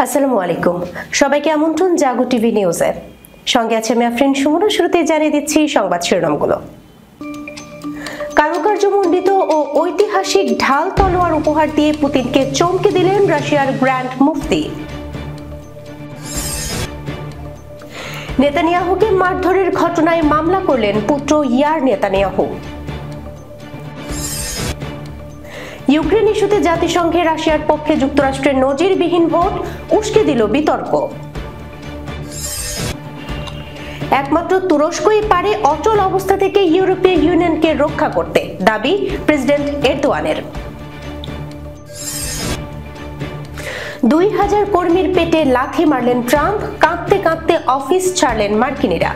আসসালামু আলাইকুম, সবাইকে আমন্ত্রণ জাগো টিভি নিউজে। সঙ্গে আছে আমি আফরিন সুমনা। শুরুতে জানিয়ে দিচ্ছি সংবাদ শিরোনামগুলো। কারুকার্যমণ্ডিত ও ঐতিহাসিক ঢাল তলোয়ার উপহার দিয়ে পুতিনকে চমকে দিলেন রাশিয়ার গ্র্যান্ড মুফতি। নেতানিয়াহুকে মারধরের ঘটনায় মামলা করলেন পুত্র ইয়ার নেতানিয়াহু। ইউক্রেন ইস্যুতে জাতিসংঘে রাশিয়ার পক্ষে যুক্তরাষ্ট্রের নজিরবিহীন ভোট উস্কে দিল বিতর্ক। একমাত্র তুরস্কই পারে অচল অবস্থা থেকে ইউরোপীয় ইউনিয়নকে রক্ষা করতে, দাবি প্রেসিডেন্ট এরদোয়ানের। 2000 কর্মীর পেটে লাথি মারলেন ট্রাম্প, কাঁদতে কাঁদতে অফিস ছাড়লেন মার্কিনীরা।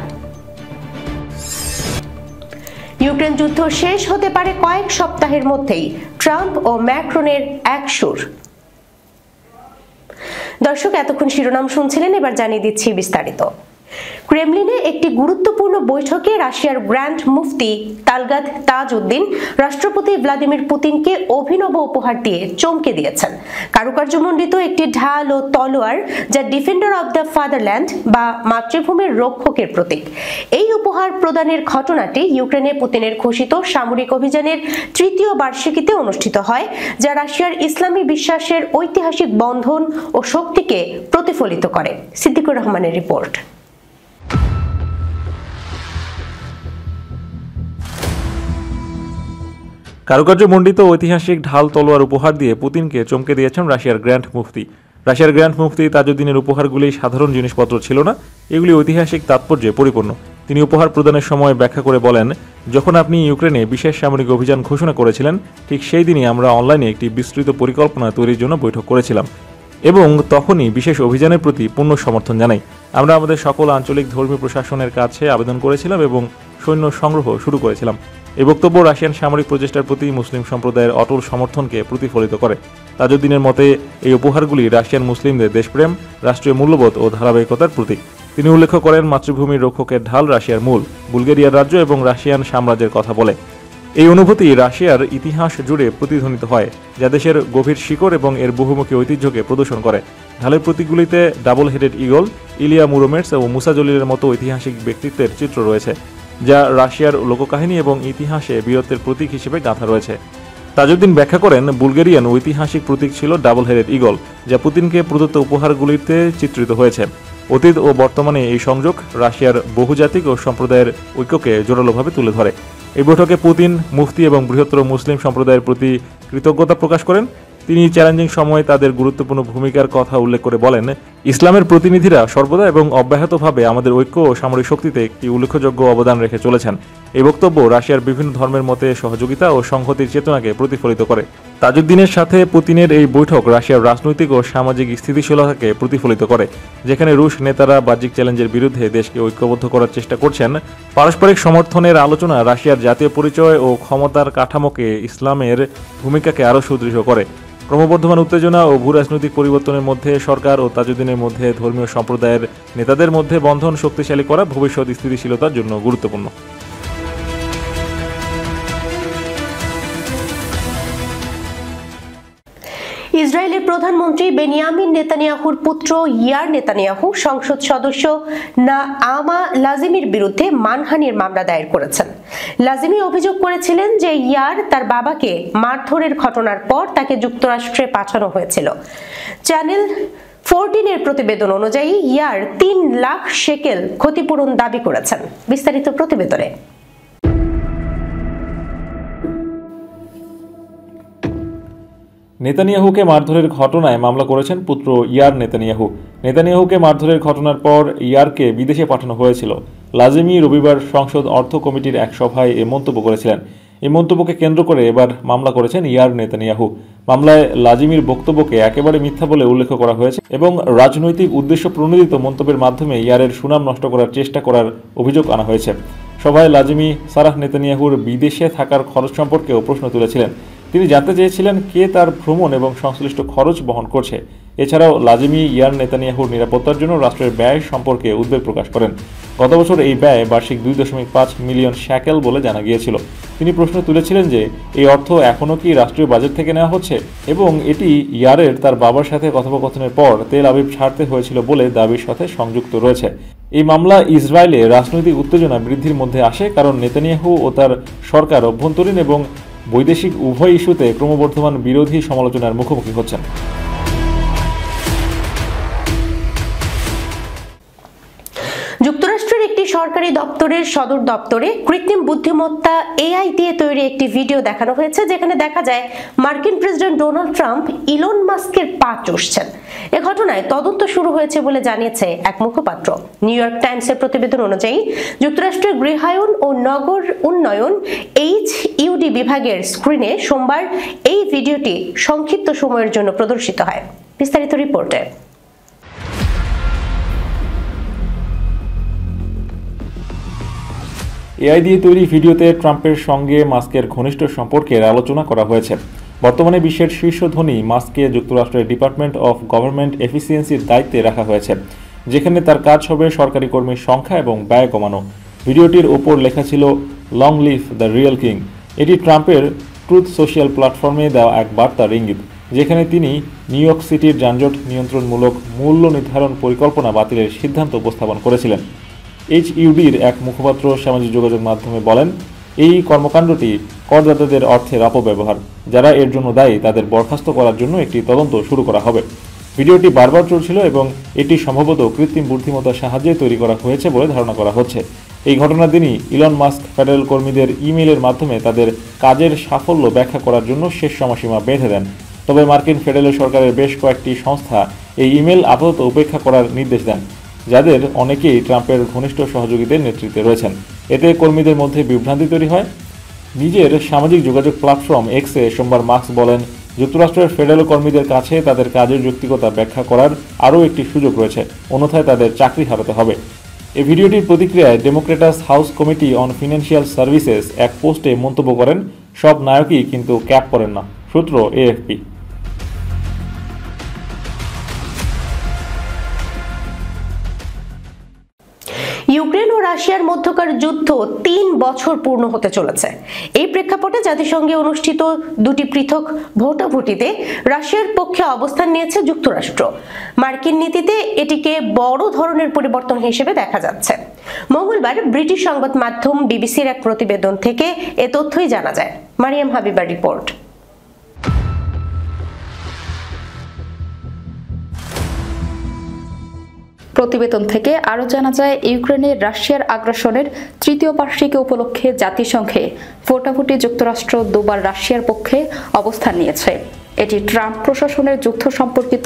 ইউক্রেন যুদ্ধ শেষ হতে পারে কয়েক সপ্তাহের মধ্যেই, ট্রাম্প ও ম্যাক্রনের এক সুর। দর্শক, এতক্ষণ শিরোনাম শুনছিলেন, এবার জানিয়ে দিচ্ছি বিস্তারিত। ক্রেমলিনে একটি গুরুত্বপূর্ণ বৈঠকে রাশিয়ার গ্র্যান্ড মুফতি তালগাত তাজউদ্দিন রাষ্ট্রপতি ভ্লাদিমির পুতিনকে অভিনব উপহার দিয়ে চমকে দিয়েছেন। কারুকার্যমণ্ডিত একটি ঢাল ও তলোয়ার, যা ডিফেন্ডার অব দ্য ফাদারল্যান্ড বা মাতৃভূমির রক্ষকের প্রতীক। এই উপহার প্রদানের ঘটনাটি ইউক্রেনে পুতিনের ঘোষিত সামরিক অভিযানের 3য় বার্ষিকীতে অনুষ্ঠিত হয়, যা রাশিয়ার ইসলামী বিশ্বাসের ঐতিহাসিক বন্ধন ও শক্তিকে প্রতিফলিত করে। সিদ্দিকুর রহমানের রিপোর্ট। কারুকার্যমণ্ডিত ঐতিহাসিক ঢাল তলোয়ার উপহার দিয়ে পুতিনকে চমকে দিয়েছেন রাশিয়ার গ্র্যান্ড মুফতি। রাশিয়ার গ্র্যান্ড মুফতি তাজউদ্দিনের উপহারগুলি সাধারণ জিনিসপত্র ছিল না, এগুলি ঐতিহাসিক তাৎপর্যে পরিপূর্ণ। তিনি উপহার প্রদানের সময় ব্যাখ্যা করে বলেন, যখন আপনি ইউক্রেনে বিশেষ সামরিক অভিযান ঘোষণা করেছিলেন, ঠিক সেই দিনই আমরা অনলাইনে একটি বিস্তৃত পরিকল্পনা তৈরির জন্য বৈঠক করেছিলাম এবং তখনই বিশেষ অভিযানের প্রতি পূর্ণ সমর্থন জানাই। আমরা আমাদের সকল আঞ্চলিক ধর্মীয় প্রশাসনের কাছে আবেদন করেছিলাম এবং সৈন্য সংগ্রহ শুরু করেছিলাম। এই বক্তব্য রাশিয়ান সামরিক প্রচেষ্টার প্রতি মুসলিম সম্প্রদায়ের অটল সমর্থনকে প্রতিফলিত করে। তাজউদ্দিনের মতে এই উপহারগুলি রাশিয়ান মুসলিমদের দেশপ্রেম, রাষ্ট্রীয় মূল্যবোধ ও ধারাবাহিকতার প্রতীক। তিনি উল্লেখ করেন, মাতৃভূমির রক্ষকের ঢাল রাশিয়ার মূল, বুলগেরিয়ার রাজ্য এবং রাশিয়ান সাম্রাজ্যের কথা বলে। এই অনুভূতি রাশিয়ার ইতিহাস জুড়ে প্রতিধ্বনিত হয়, যা দেশের গভীর শিকড় এবং এর বহুমুখী ঐতিহ্যকে প্রদর্শন করে। ঢালের প্রতীকগুলিতে double headed eagle, Ilya Muromets ও মুসা জলিলের মতো ঐতিহাসিক ব্যক্তিত্বের চিত্র রয়েছে, যা রাশিয়ার লোককাহিনী এবং ইতিহাসে বীরত্বের প্রতীক হিসেবে গাঁথা রয়েছে। তাজউদ্দিন ব্যাখ্যা করেন, বুলগেরিয়ান ঐতিহাসিক প্রতীক ছিল ডাবল হেডেড ইগল, যা পুতিনকে প্রদত্ত উপহারগুলিতে চিত্রিত হয়েছে। অতীত ও বর্তমানে এই সংযোগ রাশিয়ার বহুজাতিক ও সম্প্রদায়ের ঐক্যকে জোরালোভাবে তুলে ধরে। এই বৈঠকে পুতিন মুফতি এবং বৃহত্তর মুসলিম সম্প্রদায়ের প্রতি কৃতজ্ঞতা প্রকাশ করেন। তিনি চ্যালেঞ্জিং সময়ে তাদের গুরুত্বপূর্ণ ভূমিকার কথা উল্লেখ করে বলেন, ইসলামের প্রতিনিধিরা সর্বদা এবং অব্যাহতভাবে আমাদের ঐক্য ও সামরিক শক্তিতে একটি উল্লেখযোগ্য অবদান রেখে চলেছেন। এই বক্তব্য রাশিয়ার বিভিন্ন ধর্মের মধ্যে সহযোগিতা ও সংহতির চেতনাকে প্রতিফলিত করে। তাজউদ্দিনের সাথে পুতিনের এই বৈঠক রাশিয়ার রাজনৈতিক ও সামাজিক স্থিতিশীলতাকে প্রতিফলিত করে, যেখানে রুশ নেতারা বাহ্যিক চ্যালেঞ্জের বিরুদ্ধে দেশকে ঐক্যবদ্ধ করার চেষ্টা করছেন। পারস্পরিক সমর্থনের আলোচনা রাশিয়ার জাতীয় পরিচয় ও ক্ষমতার কাঠামোকে ইসলামের ভূমিকাকে আরও সুদৃঢ় করে। ক্রমবর্ধমান উত্তেজনা ও ভূরাজনৈতিক পরিবর্তনের মধ্যে সরকার ও তাজউদ্দিনের মধ্যে ধর্মীয় সম্প্রদায়ের নেতাদের মধ্যে বন্ধন শক্তিশালী করা ভবিষ্যৎ স্থিতিশীলতার জন্য গুরুত্বপূর্ণ। ইসরায়েলের প্রধানমন্ত্রী বেনিয়ামিন নেতানিয়াহুর পুত্র ইয়ার নেতানিয়াহু সংসদ সদস্য নাআমা লাজিমির বিরুদ্ধে মানহানির মামলা দায়ের করেছেন। লাজিমি অভিযোগ করেছিলেন যে ইয়ার তার বাবাকে মারধরের ঘটনার পর তাকে যুক্তরাষ্ট্রে পাঠানো হয়েছিল। চ্যানেল 14 এর প্রতিবেদন অনুযায়ী ইয়ার 3 লাখ শেকেল ক্ষতিপূরণ দাবি করেছেন। বিস্তারিত প্রতিবেদনে। নেতানিয়াহুকে মারধরের ঘটনায় মামলা করেছেন পুত্র ইয়ার নেতানিয়াহু। নেতানিয়াহুকে মারধরের ঘটনার পর ইয়ারকে বিদেশে পাঠানো হয়েছিল। লাজিমি রবিবার সংসদ অর্থ কমিটির এক সভায় এ মন্তব্য করেছিলেন। এই মন্তব্যকে কেন্দ্র করে এবার মামলা করেছেন ইয়ার নেতানিয়াহু। মামলায় লাজিমির বক্তব্যকে একেবারে মিথ্যা বলে উল্লেখ করা হয়েছে এবং রাজনৈতিক উদ্দেশ্য প্রণোদিত মন্তব্যের মাধ্যমে ইয়ারের সুনাম নষ্ট করার চেষ্টা করার অভিযোগ আনা হয়েছে। সভায় লাজিমি সারাহ নেতানিয়াহুর বিদেশে থাকার খরচ সম্পর্কেও প্রশ্ন তুলেছিলেন। তিনি জানতে চেয়েছিলেন কে তার ভ্রমণ এবং সংশ্লিষ্ট খরচ বহন করছে। এছাড়াও লাজেমি ইয়ার নেতানিয়াহুর নিরাপত্তার জন্য রাষ্ট্রের ব্যয় সম্পর্কে উদ্বেগ প্রকাশ করেন। গত বছর এই ব্যয় বার্ষিক 2.5 মিলিয়ন শ্যাকেল বলে জানা গিয়েছিল। তিনি প্রশ্ন তুলেছিলেন যে এই অর্থ এখনও কি রাষ্ট্রীয় বাজেট থেকে নেওয়া হচ্ছে, এবং এটি ইয়ারের তার বাবার সাথে কথোপকথনের পর তেল আবিব ছাড়তে হয়েছিল বলে দাবির সাথে সংযুক্ত রয়েছে। এই মামলা ইসরায়েলে রাজনৈতিক উত্তেজনা বৃদ্ধির মধ্যে আসে, কারণ নেতানিয়াহু ও তার সরকার অভ্যন্তরীণ এবং বৈদেশিক উভয় ইস্যুতে ক্রমবর্ধমান বিরোধী সমালোচনার মুখোমুখি হচ্ছেন। যুক্তরাষ্ট্রের একটি সরকারি দপ্তরের সদর দপ্তরে কৃত্রিম বুদ্ধিমত্তা এআই দিয়ে তৈরি একটি ভিডিও দেখানো হয়েছে, যেখানে দেখা যায় মার্কিন প্রেসিডেন্ট ডোনাল্ড ট্রাম্প ইলন মাস্কের পা চুষছেন। এ ঘটনায় তদন্ত শুরু হয়েছে বলে জানিয়েছে এক মুখপাত্র। নিউ ইয়র্ক টাইমসের প্রতিবেদন অনুযায়ী যুক্তরাষ্ট্রের গৃহায়ন ও নগর উন্নয়ন HUD বিভাগের স্ক্রিনে সোমবার এই ভিডিওটি সংক্ষিপ্ত সময়ের জন্য প্রদর্শিত হয়। বিস্তারিত রিপোর্টে। এআই দিয়ে তৈরি ভিডিওতে ট্রাম্পের সঙ্গে মাস্কের ঘনিষ্ঠ সম্পর্কের আলোচনা করা হয়েছে। বর্তমানে বিশ্বের শীর্ষ ধনী মাস্ককে যুক্তরাষ্ট্রের ডিপার্টমেন্ট অফ গভর্নমেন্ট এফিসিয়েন্সির দায়িত্বে রাখা হয়েছে, যেখানে তার কাজ হবে সরকারি কর্মীর সংখ্যা এবং ব্যয় কমানো। ভিডিওটির ওপর লেখা ছিল long live the real king. এটি ট্রাম্পের ট্রুথ সোশ্যাল প্ল্যাটফর্মে দেওয়া এক বার্তার ইঙ্গিত, যেখানে তিনি নিউ ইয়র্ক সিটির যানজট নিয়ন্ত্রণমূলক মূল্য নির্ধারণ পরিকল্পনা বাতিলের সিদ্ধান্ত উপস্থাপন করেছিলেন। HUDর এক মুখপাত্র সামাজিক যোগাযোগ মাধ্যমে বলেন, এই কর্মকাণ্ডটি করদাতাদের অর্থের অপব্যবহার। যারা এর জন্য দায়ী তাদের বরখাস্ত করার জন্য একটি তদন্ত শুরু করা হবে। ভিডিওটি বারবার চলছিল এবং এটি সম্ভবত কৃত্রিম বুদ্ধিমত্তার সাহায্যে তৈরি করা হয়েছে বলে ধারণা করা হচ্ছে। এই ঘটনার দিনই ইলন মাস্ক ফেডারেল কর্মীদের ইমেইলের মাধ্যমে তাদের কাজের সাফল্য ব্যাখ্যা করার জন্য শেষ সময়সীমা বেঁধে দেন। তবে মার্কিন ফেডারেল সরকারের বেশ কয়েকটি সংস্থা এই ইমেল আপাতত উপেক্ষা করার নির্দেশ দেন, যাদের অনেকেই ট্রাম্পের ঘনিষ্ঠ সহযোগীদের নেতৃত্বে রয়েছেন। এতে কর্মীদের মধ্যে বিভ্রান্তি তৈরি হয়। নিজের সামাজিক যোগাযোগ প্ল্যাটফর্ম এক্সে সোমবার মাস্ক বলেন, যুক্তরাষ্ট্রের ফেডারেল কর্মীদের কাছে তাদের কাজের যৌক্তিকতা ব্যাখ্যা করার আরও একটি সুযোগ রয়েছে, অন্যথায় তাদের চাকরি হারাতে হবে। এই ভিডিওটির প্রতিক্রিয়ায় democrats house committee on financial services এক পোস্টে মন্তব্য করেন, সব নায়কই কিন্তু ক্যাপ পরেন না। সূত্র AFP। ইউক্রেন ও রাশিয়ার মধ্যকার যুদ্ধ 3 বছর পূর্ণ হতে চলেছে। এই প্রেক্ষাপটে জাতিসংঘে অনুষ্ঠিত দুটি পৃথক ভোটাভুটিতে রাশিয়ার পক্ষে অবস্থান নিয়েছে যুক্তরাষ্ট্র। মার্কিন নীতিতে এটিকে বড় ধরনের পরিবর্তন হিসেবে দেখা যাচ্ছে। মঙ্গলবার ব্রিটিশ সংবাদ মাধ্যম বিবিসির এক প্রতিবেদন থেকে এ তথ্যই জানা যায়। মারিয়াম হাবিবার রিপোর্ট। প্রতিবেদন থেকে আরও জানা যায়, ইউক্রেনে রাশিয়ার আগ্রাসনের তৃতীয় বার্ষিকী উপলক্ষে জাতিসংঘে ভোটাভুটি যুক্তরাষ্ট্র দুবার রাশিয়ার পক্ষে অবস্থান নিয়েছে। এটি ট্রাম্প প্রশাসনের যুদ্ধ সম্পর্কিত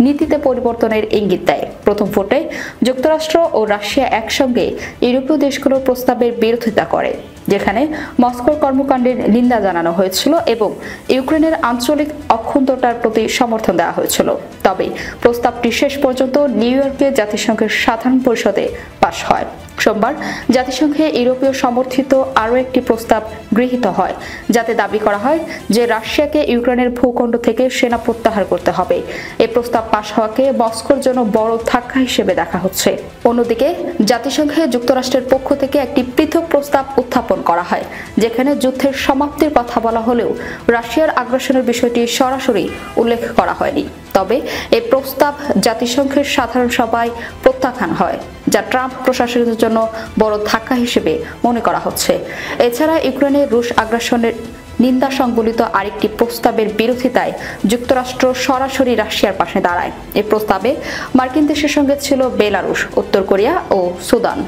নীতিতে পরিবর্তনের ইঙ্গিত দেয়। প্রথম ভোটে যুক্তরাষ্ট্র ও রাশিয়া একসঙ্গে ইউরোপীয় দেশগুলোর প্রস্তাবের বিরোধিতা করে, যেখানে মস্কোর কর্মকাণ্ডের নিন্দা জানানো হয়েছিল এবং ইউক্রেনের আঞ্চলিক অখণ্ডতার প্রতি সমর্থন দেওয়া হয়েছিল। তবে প্রস্তাবটি শেষ পর্যন্ত নিউ ইয়র্কে জাতিসংঘের সাধারণ পরিষদে পাশ হয়। সোমবার জাতিসংঘে ইউরোপীয় সমর্থিত আরও একটি প্রস্তাব গৃহীত হয়, যাতে দাবি করা হয় যে রাশিয়াকে ইউক্রেনের ভূখণ্ড থেকে সেনা প্রত্যাহার করতে হবে। এই প্রস্তাব পাশ হওয়াকে মস্কোর জন্য বড় ধাক্কা হিসেবে দেখা হচ্ছে। অন্যদিকে জাতিসংঘে যুক্তরাষ্ট্রের পক্ষ থেকে একটি পৃথক প্রস্তাব উত্থাপন করা হয়, যেখানে যুদ্ধের সমাপ্তির কথা বলা হলেও রাশিয়ার আগ্রাসনের বিষয়টি সরাসরি উল্লেখ করা হয়নি। তবে এই প্রস্তাব জাতিসংঘের সাধারণ সভায় প্রত্যাখ্যান হয়, যা ট্রাম্প প্রশাসনের জন্য বড় ধাক্কা হিসেবে মনে করা হচ্ছে। এছাড়া ইউক্রেনে রুশ আগ্রাসনের নিন্দা সংবলিত আরেকটি প্রস্তাবের বিরোধিতায় যুক্তরাষ্ট্র সরাসরি রাশিয়ার পাশে দাঁড়ায়। এই প্রস্তাবে মার্কিন দেশের সঙ্গে ছিল বেলারুশ, উত্তর কোরিয়া ও সুদান।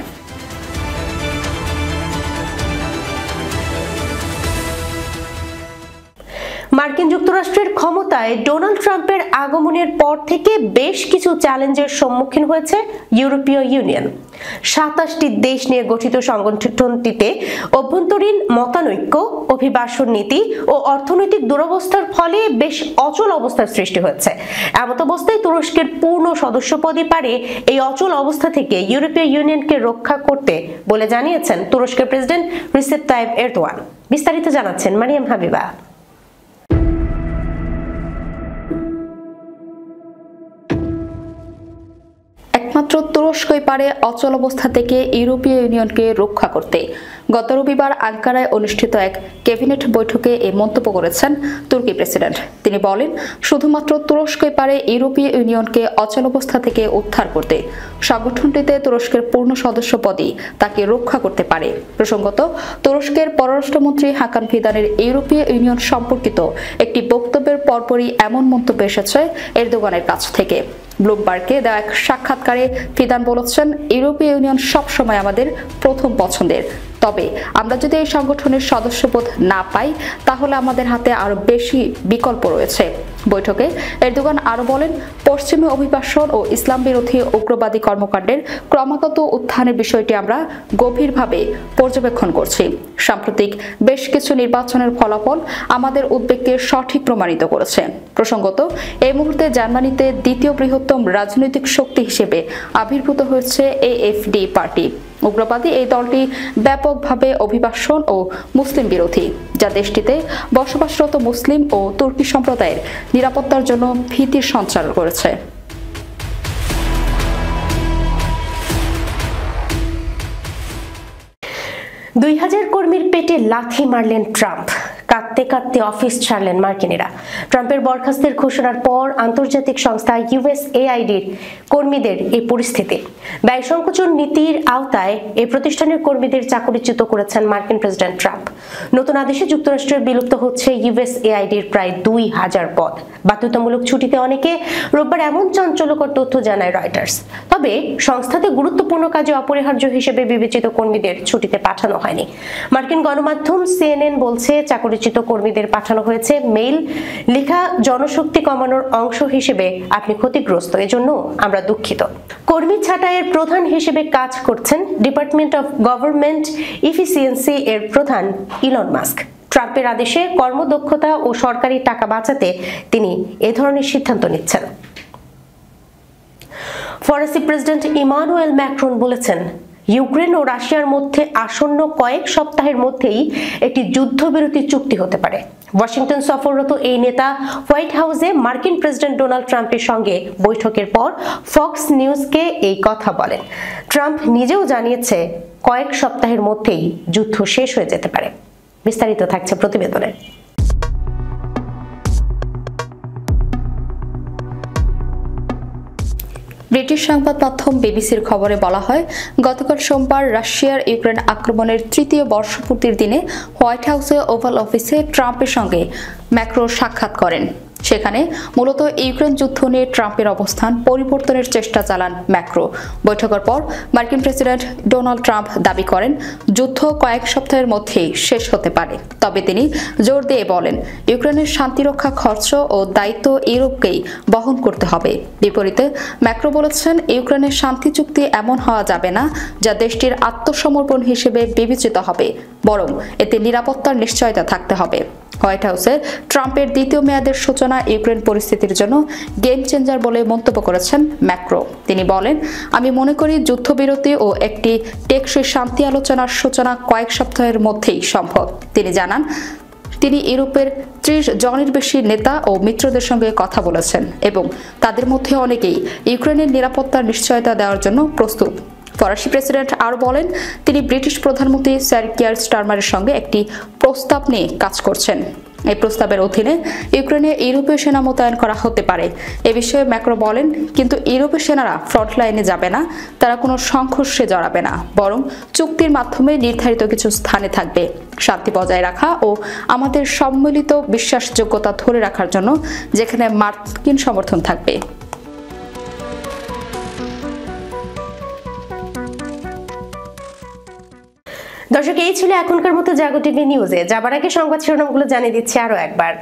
মার্কিন যুক্তরাষ্ট্রের ক্ষমতায় ডোনাল্ড ট্রাম্পের আগমনের পর থেকে বেশ কিছু চ্যালেঞ্জের সম্মুখীন হয়েছে ইউরোপীয় ইউনিয়ন। 27টি দেশ নিয়ে গঠিত সংগঠনটিতে অভ্যন্তরীণ মতানৈক্য, অভিবাসন নীতি ও অর্থনৈতিক দুরবস্থার ফলে বেশ অচল অবস্থার সৃষ্টি হয়েছে। এমত অবস্থায় তুরস্কের পূর্ণ সদস্যপদই পারে এই অচল অবস্থা থেকে ইউরোপীয় ইউনিয়নকে রক্ষা করতে বলে জানিয়েছেন তুরস্কের প্রেসিডেন্ট রিসেপ তাইপ এরদোয়ান। বিস্তারিত জানাচ্ছেন মারিয়াম হাবিবা। তুরস্কই পারে অচল অবস্থা থেকে ইউরোপীয় ইউনিয়নকে রক্ষা করতে। গত রবিবার আঙ্কারায় অনুষ্ঠিত এক ক্যাবিনেট বৈঠকে এই মন্তব্য করেছেন তুর্কি প্রেসিডেন্ট। তিনি বলেন, শুধুমাত্র তুরস্কই পারে ইউরোপীয় ইউনিয়নকে অচল অবস্থা থেকে উদ্ধার করতে। সংগঠনটিতে তুরস্কের পূর্ণ সদস্য পদই তাকে রক্ষা করতে পারে। প্রসঙ্গত, তুরস্কের পররাষ্ট্রমন্ত্রী হাকান ফিদানের ইউরোপীয় ইউনিয়ন সম্পর্কিত একটি বক্তব্যের পরপরই এমন মন্তব্য এসেছে এরদোগানের কাছ থেকে। ব্লুমবার্গকে দেওয়া এক সাক্ষাৎকারে ফিদান বলেছেন, ইউরোপীয় ইউনিয়ন সবসময় আমাদের প্রথম পছন্দের, তবে আমরা যদি এই সংগঠনের সদস্যপদ না পাই তাহলে আমাদের হাতে আরো বেশি বিকল্প রয়েছে। বৈঠকে এরদোগান আরো বলেন, পশ্চিমী অভিবাসন ও ইসলাম বিরোধী উগ্রবাদী কর্মকাণ্ডের ক্রমাগত উত্থানের বিষয়টি আমরা গভীরভাবে পর্যবেক্ষণ করছি। সাম্প্রতিক বেশ কিছু নির্বাচনের ফলাফল আমাদের উদ্বেগকে সঠিক প্রমাণিত করেছে। প্রসঙ্গত, এই মুহূর্তে জার্মানিতে দ্বিতীয় বৃহত্তম রাজনৈতিক শক্তি হিসেবে আবির্ভূত হয়েছে এএফডি পার্টি। উগ্রবাদী এই দলটি ব্যাপকভাবে অভিবাসন ও মুসলিম বিরোধী, যা দেশটিতে বসবাসরত মুসলিম ও তুর্কি সম্প্রদায়ের নিরাপত্তার জন্য ভীতির সঞ্চার করেছে। 2000 কর্মীর পেটে লাথি মারলেন ট্রাম্প। কাঁদতে কাঁদতে অফিস ছাড়লেন মার্কিনীরা। ট্রাম্পের বরখাস্তের ঘোষণার পর আন্তর্জাতিক সংস্থা ইউএসএআইডির কর্মীদের এই পরিস্থিতি। ব্যয় সংকোচন নীতির আওতায় এই প্রতিষ্ঠানের কর্মীদের চাকরিচ্যুত করেছেন মার্কিন প্রেসিডেন্ট ট্রাম্প। নতুন আদেশে যুক্তরাষ্ট্রের বিলুপ্ত হচ্ছে ইউএসএআইডির প্রায় 2000 পদ। বাধ্যতামূলক ছুটিতে অনেকে রোববার এমন চাঞ্চল্যকর তথ্য জানায় রয়টার্স। তবে সংস্থাতে গুরুত্বপূর্ণ কাজে অপরিহার্য হিসেবে বিবেচিত কর্মীদের ছুটিতে পাঠানো হয়নি। মার্কিন গণমাধ্যম সিএনএন বলছে, চাকরিচ্যুত কর্মীদের পাঠানো হয়েছে মেইল লেখা জনশক্তি কমানোর অংশ হিসেবে আপনি ক্ষতিগ্রস্ত, এজন্য আমরা দুঃখিত। কর্মী ছাঁটাইয়ের প্রধান হিসেবে কাজ করছেন ডিপার্টমেন্ট অফ গভর্নমেন্ট ইফিসিয়েন্সি এর প্রধান ইলন মাস্ক। ট্রাম্পের আদেশে কর্মদক্ষতা ও সরকারি টাকা বাঁচাতে তিনি এ ধরনের সিদ্ধান্ত নিচ্ছেন। ফরাসি প্রেসিডেন্ট ইমানুয়েল ম্যাক্রন বলেছেন, ইউক্রেন ও রাশিয়ার মধ্যে আসন্ন কয়েক সপ্তাহের মধ্যেই একটি যুদ্ধবিরতি চুক্তি হতে পারে। ওয়াশিংটন সফররত এই নেতা হোয়াইট হাউসে মার্কিন প্রেসিডেন্ট ডোনাল্ড ট্রাম্পের সঙ্গে বৈঠকের পর ফক্স নিউজকে এই কথা বলেন। ট্রাম্প নিজেও জানিয়েছে কয়েক সপ্তাহের মধ্যেই যুদ্ধ শেষ হয়ে যেতে পারে। বিস্তারিত থাকছে প্রতিবেদনে। ব্রিটিশ সংবাদ মাধ্যম বিবিসির খবরে বলা হয়, গতকাল সোমবার রাশিয়ার ইউক্রেন আক্রমণের তৃতীয় বর্ষপূর্তির দিনে হোয়াইট হাউসে ওভাল অফিসে ট্রাম্পের সঙ্গে ম্যাক্রো সাক্ষাৎ করেন। সেখানে মূলত ইউক্রেন যুদ্ধ নিয়ে ট্রাম্পের অবস্থান পরিবর্তনের চেষ্টা চালান ম্যাক্রো। বৈঠকের পর মার্কিন প্রেসিডেন্ট ডোনাল্ড ট্রাম্প দাবি করেন, যুদ্ধ কয়েক সপ্তাহের মধ্যেই শেষ হতে পারে। তবে তিনি জোর দিয়ে বলেন, ইউক্রেনের শান্তিরক্ষা খরচ ও দায়িত্ব ইউরোপকেই বহন করতে হবে। বিপরীতে ম্যাক্রো বলেছেন, ইউক্রেনের শান্তি চুক্তি এমন হওয়া যাবে না যা দেশটির আত্মসমর্পণ হিসেবে বিবেচিত হবে, বরং এতে নিরাপত্তার নিশ্চয়তা থাকতে হবে। হোয়াইট হাউসে ট্রাম্পের দ্বিতীয় মেয়াদের সূচনা ইউক্রেন পরিস্থিতির জন্য গেম চেঞ্জার বলে মন্তব্য করেছেন ম্যাক্রো। তিনি বলেন, আমি মনে করি যুদ্ধবিরতি ও একটি টেকসই শান্তি আলোচনার সূচনা কয়েক সপ্তাহের মধ্যেই সম্ভব। তিনি জানান, তিনি ইউরোপের 30 জনের বেশি নেতা ও মিত্রদের সঙ্গে কথা বলেছেন এবং তাদের মধ্যে অনেকেই ইউক্রেনের নিরাপত্তার নিশ্চয়তা দেওয়ার জন্য প্রস্তুত। ফরাসি প্রেসিডেন্ট আরও বলেন, তিনি ব্রিটিশ প্রধানমন্ত্রী স্যার কিয়ার স্টারমারের সঙ্গে একটি প্রস্তাব নিয়ে কাজ করছেন। এই প্রস্তাবের অধীনে ইউক্রেনে ইউরোপীয় সেনা মোতায়েন করা হতে পারে। এ বিষয়ে ম্যাক্রো বলেন, কিন্তু ইউরোপীয় সেনারা ফ্রন্ট লাইনে যাবে না, তারা কোনো সংঘর্ষে জড়াবে না, বরং চুক্তির মাধ্যমে নির্ধারিত কিছু স্থানে থাকবে। শান্তি বজায় রাখা ও আমাদের সম্মিলিত বিশ্বাসযোগ্যতা ধরে রাখার জন্য যেখানে মার্কিন সমর্থন থাকবে। দর্শক, এই ছিল এখনকার মতো জাগো টিভি নিউজে। যাবার আগে সংবাদ শিরোনামগুলো জানিয়ে দিচ্ছি আরো একবার।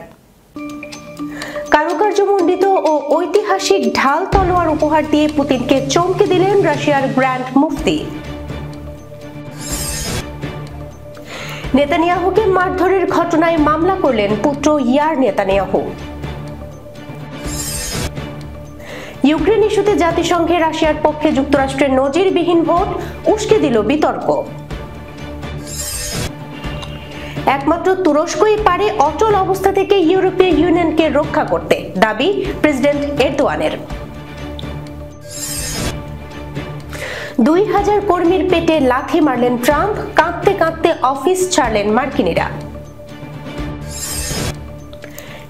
কারুকার্যমণ্ডিত ও ঐতিহাসিক ঢাল তলোয়ার উপহার দিয়ে পুতিনকে চমকে দিলেন রাশিয়ার গ্র্যান্ড মুফতি। নেতানিয়াহুকে মারধরের ঘটনায় মামলা করলেন পুত্র ইয়ার নেতানিয়াহু। ইউক্রেন ইস্যুতে জাতিসংঘে রাশিয়ার পক্ষে যুক্তরাষ্ট্রের নজিরবিহীন ভোট উস্কে দিল বিতর্ক। একমাত্র তুরস্কই পারে অচল অবস্থা থেকে ইউরোপীয় ইউনিয়নকে রক্ষা করতে, দাবি প্রেসিডেন্ট এরদোয়ানের। 2000 কর্মীর পেটে লাথি মারলেন ট্রাম্প, কাঁদতে কাঁদতে অফিস ছাড়লেন মার্কিনীরা।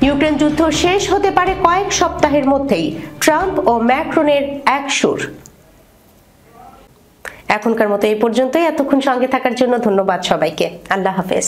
ইউক্রেন যুদ্ধ শেষ হতে পারে কয়েক সপ্তাহের মধ্যেই, ট্রাম্প ও ম্যাক্রনের এক সুর। এখনকার মতো এই পর্যন্তই। এতক্ষণ সঙ্গে থাকার জন্য ধন্যবাদ সবাইকে। আল্লাহ হাফেজ।